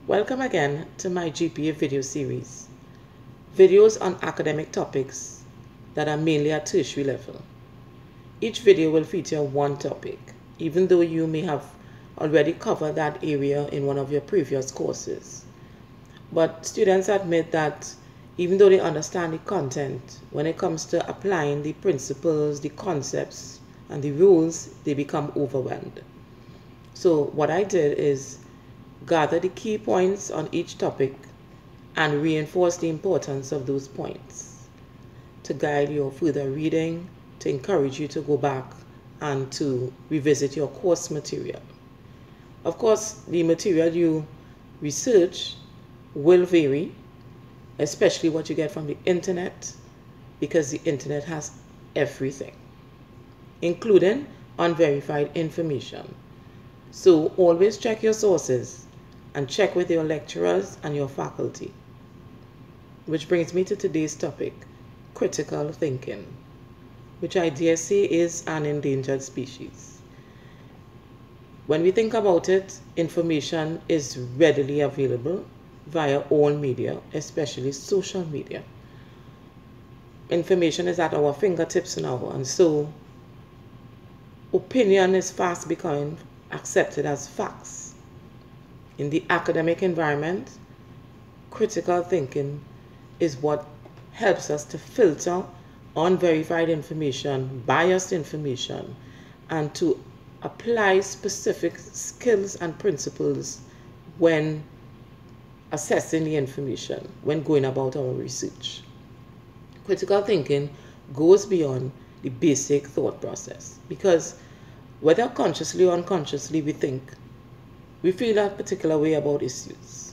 Welcome again to my G.P.A video series, videos on academic topics that are mainly at tertiary level. Each video will feature one topic, even though you may have already covered that area in one of your previous courses. But students admit that even though they understand the content, when it comes to applying the principles, the concepts, and the rules, they become overwhelmed. So what I did is gather the key points on each topic and reinforce the importance of those points to guide your further reading, to encourage you to go back and to revisit your course material. Of course, the material you research will vary, especially what you get from the internet, because the internet has everything, including unverified information. So always check your sources and check with your lecturers and your faculty. Which brings me to today's topic, critical thinking, which I dare say is an endangered species. When we think about it, information is readily available via all media, especially social media. Information is at our fingertips now, and so opinion is fast becoming accepted as facts. In the academic environment, critical thinking is what helps us to filter unverified information, biased information, and to apply specific skills and principles when assessing the information, when going about our research. Critical thinking goes beyond the basic thought process, because whether consciously or unconsciously we feel that particular way about issues.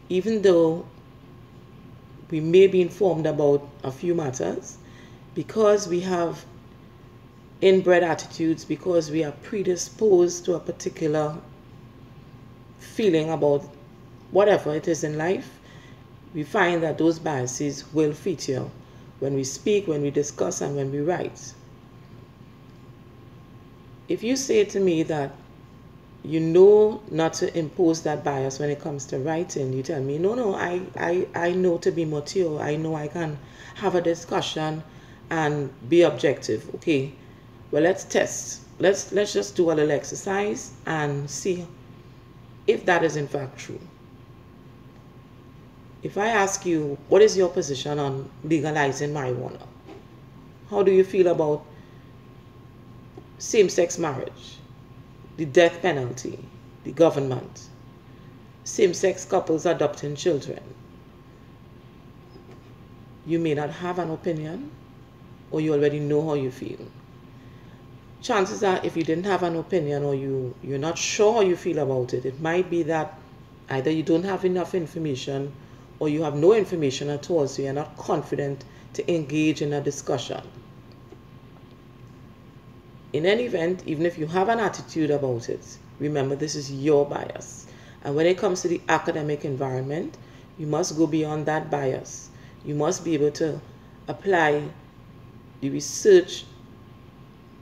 Even though we may be informed about a few matters, because we have inbred attitudes, because we are predisposed to a particular feeling about whatever it is in life, we find that those biases will feature when we speak, when we discuss, and when we write. If you say to me that you know not to impose that bias when it comes to writing, you tell me, no, I know to be mature. I know I can have a discussion and be objective. Okay, well, let's test. Let's just do a little exercise and see if that is in fact true. If I ask you, what is your position on legalizing marijuana? How do you feel about same-sex marriage, the death penalty, the government, same-sex couples adopting children? You may not have an opinion, or you already know how you feel. Chances are, if you didn't have an opinion, or you're not sure how you feel about it, it might be that either you don't have enough information, or you have no information at all, so you're not confident to engage in a discussion. In any event, even if you have an attitude about it, remember this is your bias. And when it comes to the academic environment, you must go beyond that bias. You must be able to apply the research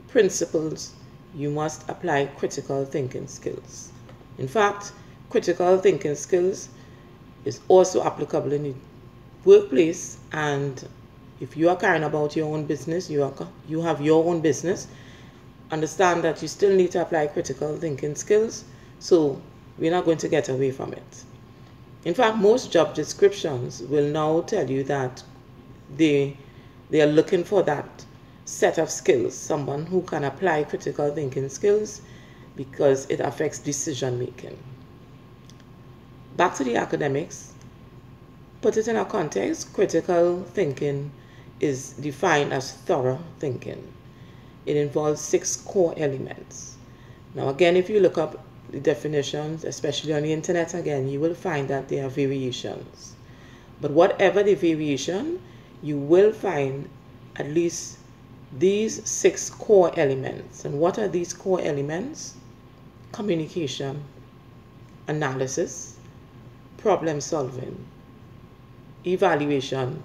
principles. You must apply critical thinking skills. In fact, critical thinking skills is also applicable in the workplace, and if you are caring about your own business, you have your own business, understand that you still need to apply critical thinking skills, so we're not going to get away from it. In fact, most job descriptions will now tell you that they are looking for that set of skills, someone who can apply critical thinking skills, because it affects decision making. Back to the academics. Put it in a context. Critical thinking is defined as thorough thinking. It involves 6 core elements. Now again, if you look up the definitions, especially on the internet again, you will find that there are variations. But whatever the variation, you will find at least these 6 core elements. And what are these core elements? Communication, analysis, problem solving, evaluation,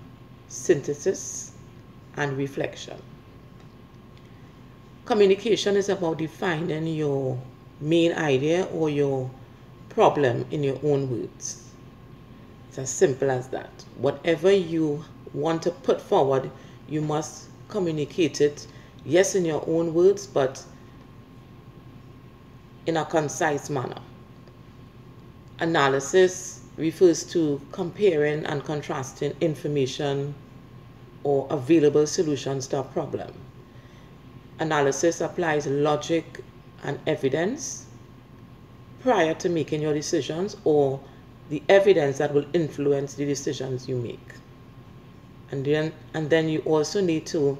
synthesis, and reflection. Communication is about defining your main idea or your problem in your own words. It's as simple as that. Whatever you want to put forward, you must communicate it, yes, in your own words, but in a concise manner. Analysis refers to comparing and contrasting information or available solutions to a problem. Analysis applies logic and evidence prior to making your decisions, or the evidence that will influence the decisions you make. And then you also need to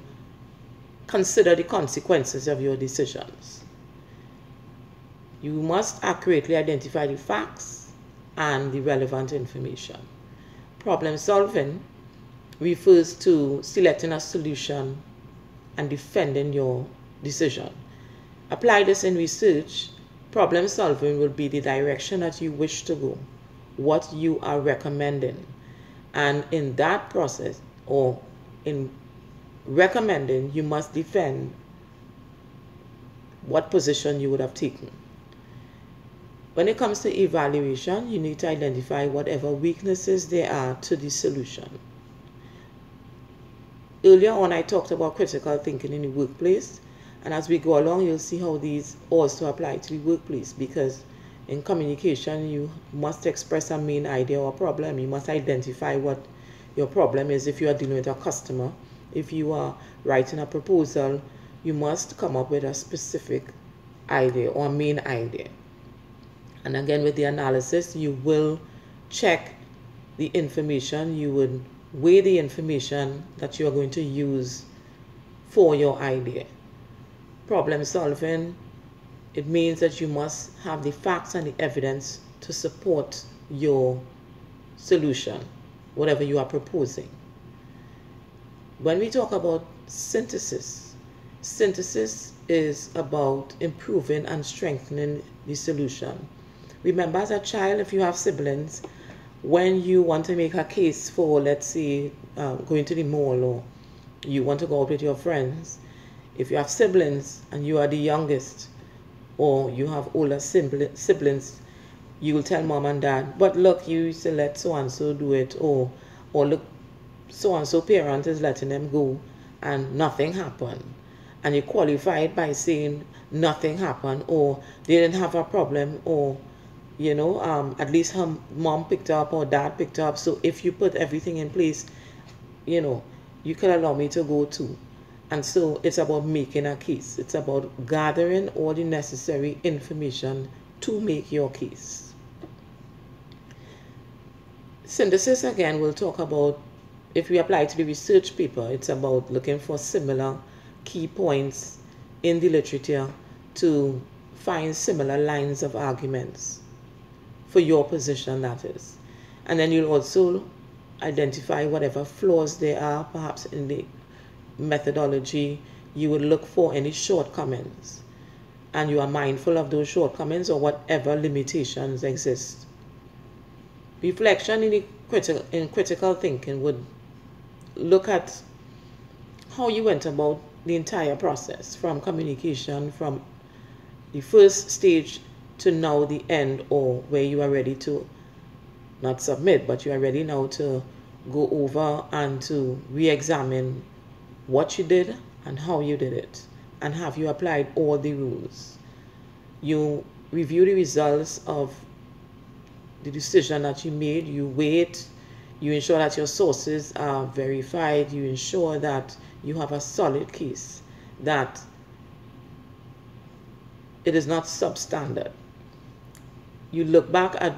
consider the consequences of your decisions. You must accurately identify the facts and the relevant information. Problem solving refers to selecting a solution and defending your decision. Apply this in research. Problem solving will be the direction that you wish to go, what you are recommending. And in that process, or in recommending, you must defend what position you would have taken. When it comes to evaluation, you need to identify whatever weaknesses there are to the solution. Earlier on, I talked about critical thinking in the workplace, and as we go along, you'll see how these also apply to the workplace, because in communication, you must express a main idea or problem. You must identify what your problem is. If you are dealing with a customer, if you are writing a proposal, you must come up with a specific idea or main idea. And again, with the analysis, you will check the information, you would weigh the information that you are going to use for your idea. Problem solving, it means that you must have the facts and the evidence to support your solution, whatever you are proposing. When we talk about synthesis, synthesis is about improving and strengthening the solution. Remember, as a child, if you have siblings, when you want to make a case for, let's say, going to the mall, or you want to go out with your friends, if you have siblings and you are the youngest, or you have older siblings, you will tell mom and dad, but look, you used to let so-and-so do it, or look, so-and-so parent is letting them go, and nothing happened. And you qualified by saying nothing happened, or they didn't have a problem, or at least her mom picked up or dad picked up. So if you put everything in place, you can allow me to go too. And so it's about making a case. It's about gathering all the necessary information to make your case. Synthesis, again, we'll talk about, if we apply to the research paper, it's about looking for similar key points in the literature to find similar lines of arguments for your position, that is. And then you'll also identify whatever flaws there are, perhaps in the methodology. You would look for any shortcomings, and you are mindful of those shortcomings or whatever limitations exist. Reflection in critical thinking would look at how you went about the entire process, from communication, from the first stage to now the end, or where you are ready to not submit, but you are ready now to go over and to re-examine what you did and how you did it, and have you applied all the rules. You review the results of the decision that you made, you weigh it, you ensure that your sources are verified, you ensure that you have a solid case, that it is not substandard. You look back at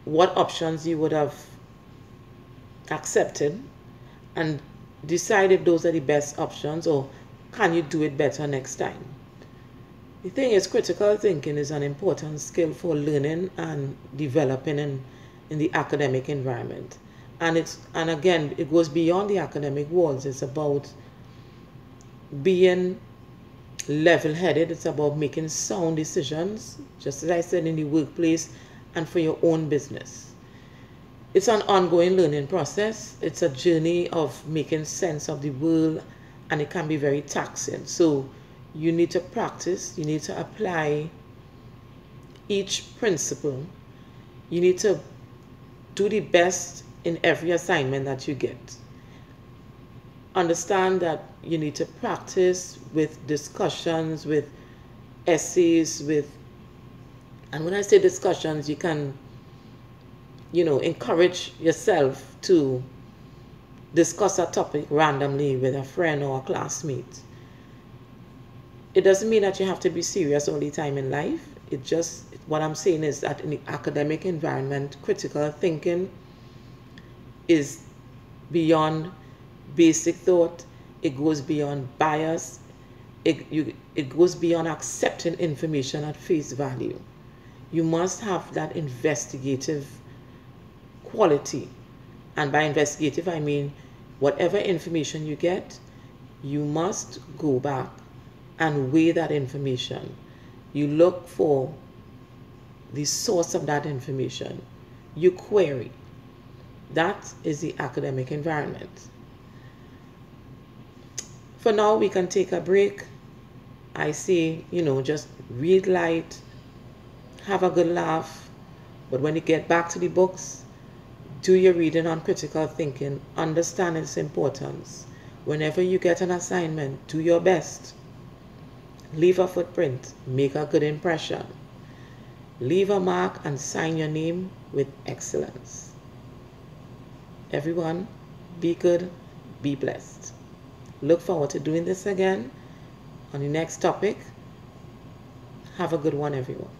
what options you would have accepted and decide if those are the best options, or can you do it better next time. The thing is, critical thinking is an important skill for learning and developing in the academic environment. And again, it goes beyond the academic walls. It's about being level-headed. It's about making sound decisions, just as I said, in the workplace and for your own business. It's an ongoing learning process. It's a journey of making sense of the world, and it can be very taxing. So you need to practice, you need to apply each principle. You need to do the best in every assignment that you get. Understand that you need to practice with discussions, with essays, and when I say discussions, you can, encourage yourself to discuss a topic randomly with a friend or a classmate. It doesn't mean that you have to be serious all the time in life. What I'm saying is that in the academic environment, critical thinking is beyond basic thought. It goes beyond bias. It goes beyond accepting information at face value. You must have that investigative quality. And by investigative, I mean whatever information you get, you must go back and weigh that information. You look for the source of that information. You query. That is the academic environment. For now, we can take a break. I say, just read light, have a good laugh, but when you get back to the books, do your reading on critical thinking, understand its importance. Whenever you get an assignment, do your best. Leave a footprint, make a good impression. Leave a mark and sign your name with excellence. Everyone, be good, be blessed. Look forward to doing this again on the next topic. Have a good one, everyone.